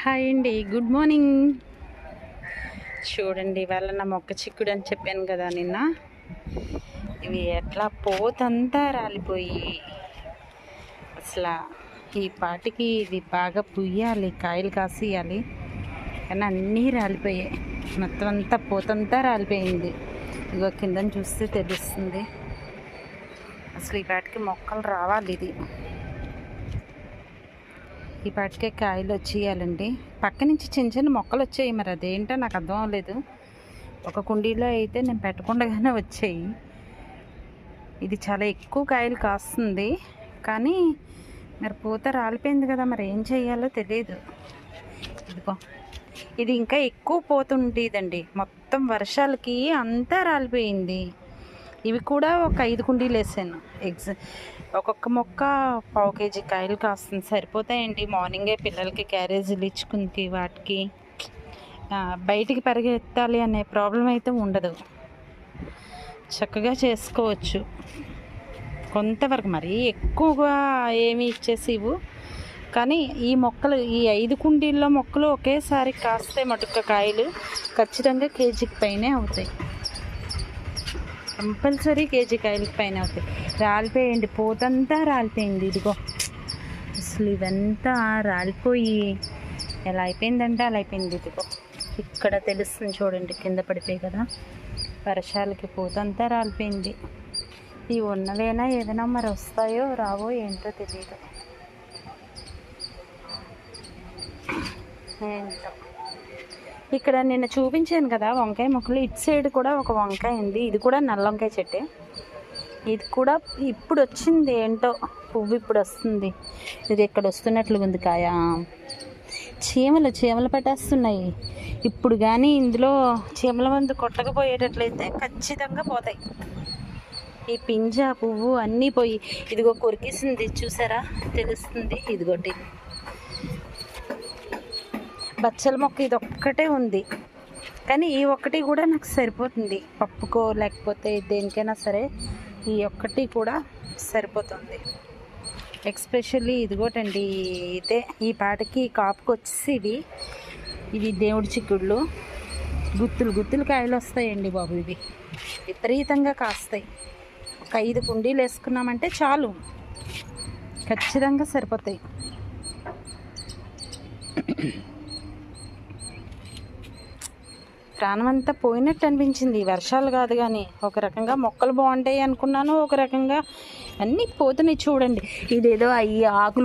Hi అండి, good morning. చూడండి, ఇవాళ నా మొక్క చిక్కుడు అని చెప్పాను కదా నిన్న. ఇవి ఎట్లా పోతంతా రాలిపోయి అసలు ఈ పాటికి ఇది బాగా పుయ్యాలి, కాయలు కాసియాలి, కానీ అన్నీ రాలిపోయాయి. మొత్తం అంతా పోతంతా రాలిపోయింది. ఇగో కిందని చూస్తే తెలుస్తుంది. అసలు ఈ పాటికి మొక్కలు రావాలి. ఈ పాటికే కాయలు వచ్చేయాలండి. పక్క నుంచి చిన్న చిన్న మొక్కలు వచ్చాయి, మరి అదేంటో నాకు అర్థం అవ్వలేదు. ఒక కుండీలో అయితే నేను పెట్టకుండానే వచ్చాయి. ఇది చాలా ఎక్కువ కాయలు కాస్తుంది, కానీ మరి పూత రాలిపోయింది కదా, మరి ఏం చేయాలో తెలియదు. ఇదిగో ఇది ఇంకా ఎక్కువ పోతుండేదండి. మొత్తం వర్షాలకి అంతా రాలిపోయింది. ఇవి కూడా ఒక 5 కుండీలు వేసాను. ఒక్కొక్క మొక్క 1/4 కేజీ కాయలు కాస్తుంది. సరిపోతాయండి. మార్నింగే పిల్లలకి క్యారేజీలు ఇచ్చుకుంది, వాటికి బయటికి పరిగెత్తాలి అనే ప్రాబ్లం అయితే ఉండదు. చక్కగా చేసుకోవచ్చు. కొంతవరకు మరీ ఎక్కువగా ఏమి ఇచ్చేసివు, కానీ ఈ మొక్కలు, ఈ 5 కుండీల్లో మొక్కలు ఒకేసారి కాస్తే మటుక్క కాయలు ఖచ్చితంగా కేజీకి పైనే అవుతాయి. కంపల్సరీ కేజీ కాయలకి పైన అవుతాయి. రాలిపోయండి, పోతంతా రాలిపోయింది. ఇదిగో అసలు ఇవంతా రాలిపోయి ఎలా అయిపోయిందంటే అలా అయిపోయింది. ఇదిగో ఇక్కడ తెలుస్తుంది చూడండి, కింద పడిపోయి కదా, వర్షాలకి పోతంతా రాలిపోయింది. ఇవి ఉన్నవేనా ఏదైనా మరి వస్తాయో రావో ఏంటో తెలియదు. ఏంటో ఇక్కడ నిన్న చూపించాను కదా వంకాయ మొక్కలు, ఇటు సైడ్ కూడా ఒక వంకాయ ఉంది. ఇది కూడా నల్ల వంకాయ చెట్టే. ఇది కూడా ఇప్పుడు వచ్చింది, ఏంటో పువ్వు ఇప్పుడు వస్తుంది. ఇది ఇక్కడ వస్తున్నట్లుగా ఉంది కాయ. చీమలు పట్టేస్తున్నాయి. ఇప్పుడు కానీ ఇందులో చీమల మందు కొట్టకపోయేటట్లయితే ఖచ్చితంగా పోతాయి. ఈ పింజ పువ్వు అన్నీ పోయి ఇదిగో కొరికేసింది, చూసారా తెలుస్తుంది. ఇదిగోటి బచ్చల మొక్క ఇది ఒక్కటే ఉంది, కానీ ఈ ఒక్కటి కూడా నాకు సరిపోతుంది. పప్పుకో లేకపోతే దేనికైనా సరే ఈ ఒక్కటి కూడా సరిపోతుంది. ఎక్స్పెషల్లీ ఇదిగోటండి, ఇదే ఈ పాటకి కాపుకి వచ్చేసి ఇవి దేవుడి చిక్కుళ్ళు. గుత్తులు కాయలు వస్తాయండి బాబు. ఇవి విపరీతంగా కాస్తాయి. ఒక 5 కుండీలు వేసుకున్నామంటే చాలు, ఖచ్చితంగా సరిపోతాయి. ప్రాణం అంతా పోయినట్టు అనిపించింది. వర్షాలు కాదు కానీ ఒక రకంగా మొక్కలు బాగుంటాయి అనుకున్నాను, ఒక రకంగా అన్నీ పోతున్నాయి. చూడండి, ఇదేదో అయ్యి ఆకులు